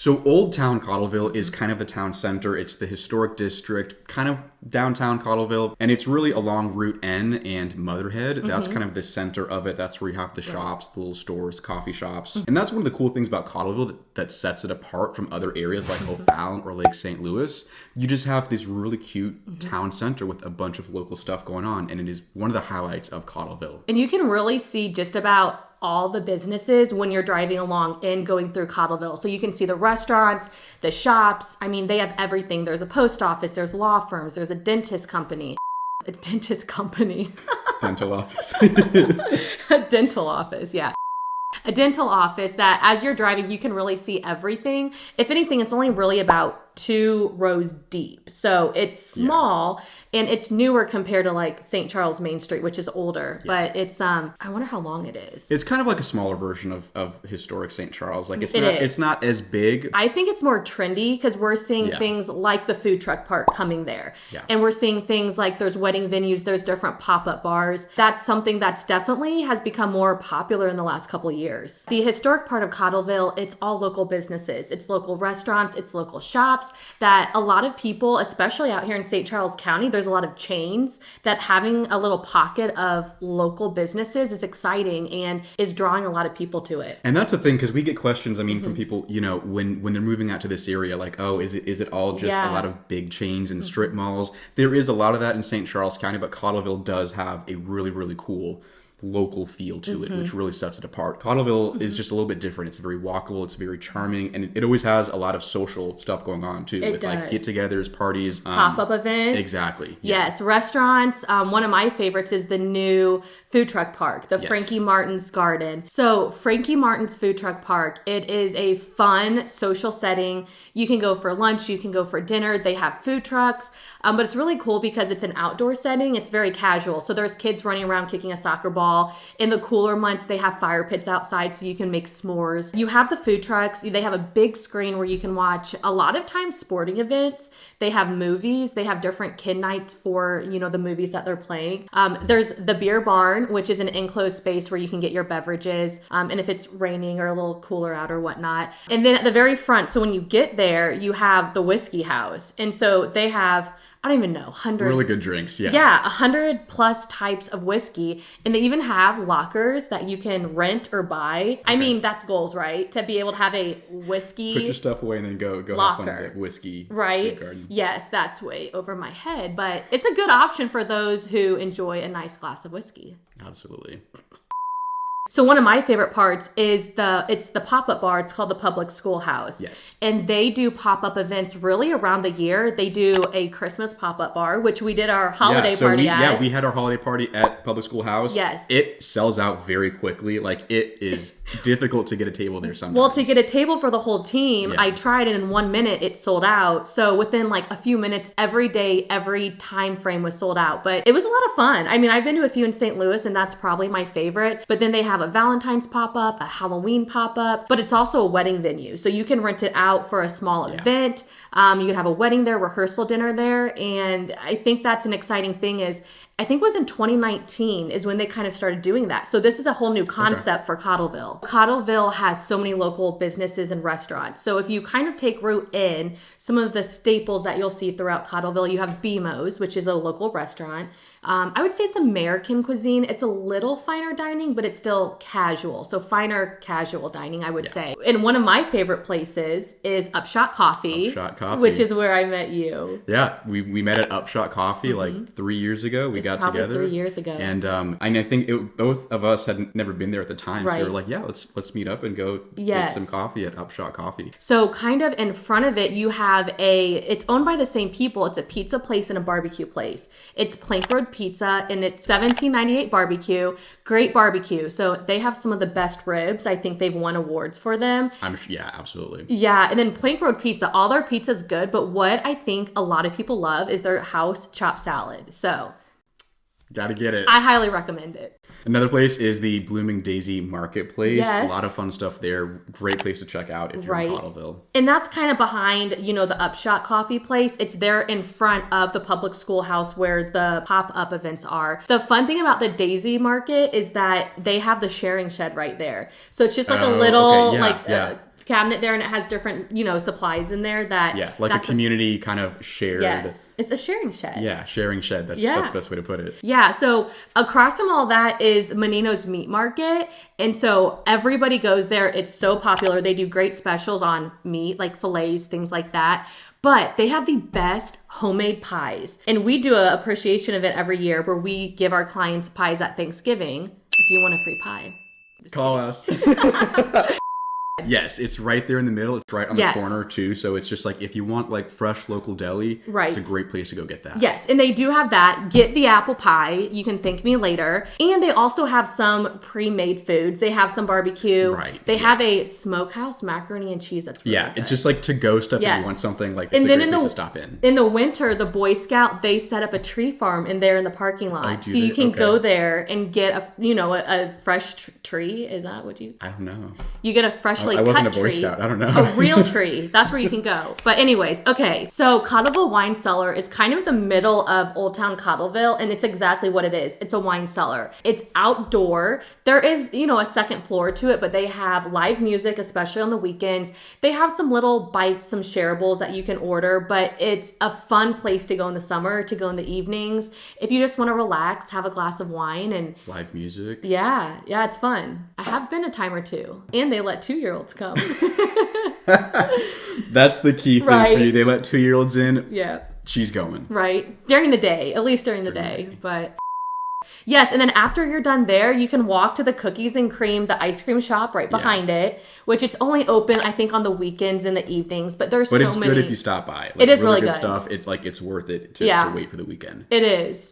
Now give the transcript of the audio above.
So Old Town Cottleville is kind of the town center. It's the historic district, kind of downtown Cottleville, and it's really along Route N and Motherhead. That's kind of the center of it. That's where you have the shops, the little stores, coffee shops. And that's one of the cool things about Cottleville that sets it apart from other areas like O'Fallon or Lake St. Louis. You just have this really cute town center with a bunch of local stuff going on, and it is one of the highlights of Cottleville. And you can really see just about all the businesses when you're driving along and going through Cottleville. So you can see the restaurants, the shops. I mean, they have everything. There's a post office, there's law firms, there's a dentist company. A dentist company. Dental office. A dental office, yeah. A dental office that as you're driving, you can really see everything. If anything, it's only really about 2 rows deep. So it's small and it's newer compared to like St. Charles Main Street, which is older. But it's, I wonder how long it is. It's kind of like a smaller version of historic St. Charles. Like it's not as big. I think it's more trendy because we're seeing things like the food truck park coming there. Yeah. And we're seeing things like there's wedding venues, there's different pop-up bars. That's something that's definitely has become more popular in the last couple of years. The historic part of Cottleville, it's all local businesses. It's local restaurants, it's local shops that a lot of people, especially out here in St. Charles County, there's a lot of chains that having a little pocket of local businesses is exciting and is drawing a lot of people to it. And that's the thing, because we get questions, I mean, from people, you know, when they're moving out to this area, like, oh, is it all just a lot of big chains and strip malls? There is a lot of that in St. Charles County, but Cottleville does have a really, really cool local feel to it, which really sets it apart. Cottleville is just a little bit different. It's very walkable, it's very charming, and it always has a lot of social stuff going on too. With like get-togethers, parties, pop-up events. Exactly. Yes, restaurants. One of my favorites is the new food truck park, the Frankie Martin's Garden. So Frankie Martin's food truck park, it is a fun social setting. You can go for lunch, you can go for dinner. They have food trucks, but it's really cool because it's an outdoor setting. It's very casual. So there's kids running around kicking a soccer ball. In the cooler months, they have fire pits outside so you can make s'mores. You have the food trucks. They have a big screen where you can watch a lot of times sporting events. They have movies. They have different kid nights for, you know, the movies that they're playing. There's the beer barn, which is an enclosed space where you can get your beverages. And if it's raining or a little cooler out or whatnot. And then at the very front, so when you get there, you have the whiskey house. And so they have, I don't even know, hundreds. Really good drinks, yeah. Yeah, 100 plus types of whiskey. And they even have lockers that you can rent or buy. Okay. I mean, that's goals, right? To be able to have a whiskey put your stuff away and then go locker. Have fun at the whiskey right? garden. Yes, that's way over my head. But it's a good option for those who enjoy a nice glass of whiskey. Absolutely. So one of my favorite parts is it's the pop-up bar. It's called the Public Schoolhouse. Yes. And they do pop-up events really around the year. They do a Christmas pop-up bar, which we did our holiday party at. Yeah, we had our holiday party at Public Schoolhouse. Yes. It sells out very quickly. Like, it is difficult to get a table there sometimes. Well, to get a table for the whole team, I tried, and in 1 minute it sold out. So within like a few minutes, every day, every time frame was sold out. But it was a lot of fun. I mean, I've been to a few in St. Louis, and that's probably my favorite. But then they have a Valentine's pop-up, a Halloween pop-up, but it's also a wedding venue. So you can rent it out for a small event. You can have a wedding there, rehearsal dinner there. And I think that's an exciting thing is, I think it was in 2019 is when they kind of started doing that. So this is a whole new concept for Cottleville. Cottleville has so many local businesses and restaurants. So if you kind of take route in, some of the staples that you'll see throughout Cottleville, you have BMO's, which is a local restaurant. I would say it's American cuisine. It's a little finer dining, but it's still casual. So finer casual dining, I would say. And one of my favorite places is UPSHOT Coffee. UPSHOT Coffee. Which is where I met you. Yeah, we met at UPSHOT Coffee like 3 years ago. We got together 3 years ago. And I think both of us had never been there at the time. Right. So we were like, yeah, let's meet up and go get some coffee at UPSHOT Coffee. So kind of in front of it, you have it's owned by the same people. It's a pizza place and a barbecue place. It's Plank Road Pizza, and it's $17.98 barbecue. Great barbecue. So they have some of the best ribs. I think they've won awards for them. Yeah, absolutely. Yeah, and then Plank Road Pizza, all their pizza's good, but what I think a lot of people love is their house chopped salad. So gotta get it. I highly recommend it. Another place is the Blooming Daisy Marketplace. Yes. A lot of fun stuff there. Great place to check out if you're in Cottleville. And that's kind of behind, the UPSHOT Coffee place. It's there in front of the Public Schoolhouse where the pop-up events are. The fun thing about the Daisy Market is that they have the sharing shed right there. So it's just like a little, cabinet there, and it has different, supplies in there that... Yeah, like a community kind of shared... Yes, it's a sharing shed. Yeah, sharing shed. That's the best way to put it. Yeah, so across from all that is MANNINO'S Meat Market. And so everybody goes there. It's so popular. They do great specials on meat, like fillets, things like that. But they have the best homemade pies. And we do an appreciation event every year where we give our clients pies at Thanksgiving if you want a free pie. Call us. Yes, it's right there in the middle. It's right on the corner too. So it's just like if you want like fresh local deli, it's a great place to go get that. Yes, and they do have that. Get the apple pie. You can thank me later. And they also have some pre-made foods. They have some barbecue. Right. They have a smokehouse macaroni and cheese that's really good. It's just like to-go stuff if you want something like it's and a then great place to stop in. In the winter, the Boy Scout, they set up a tree farm in there in the parking lot. So you can go there and get a fresh tree. Is that what you... I don't know. You get a freshly cut tree. I wasn't a Boy tree. Scout. I don't know. A real tree. That's where you can go. But anyways, okay. So Cottleville Wine Cellar is kind of the middle of Old Town Cottleville, and it's exactly what it is. It's a wine cellar. It's outdoor. There is, a second floor to it, but they have live music, especially on the weekends. They have some little bites, some shareables that you can order, but it's a fun place to go in the summer, to go in the evenings. If you just want to relax, have a glass of wine and... Live music. Yeah, it's fun. I have been a time or two, and they let 2-year-olds come. That's the key thing for you. They let 2-year-olds in. Yeah. She's going. Right. During the day. At least during the day. But yes, and then after you're done there, you can walk to the Cookies and Cream, the ice cream shop right behind it, which it's only open, I think, on the weekends and the evenings. But there's so many. But it's good if you stop by. It is really good stuff. It's worth it to wait for the weekend. It is.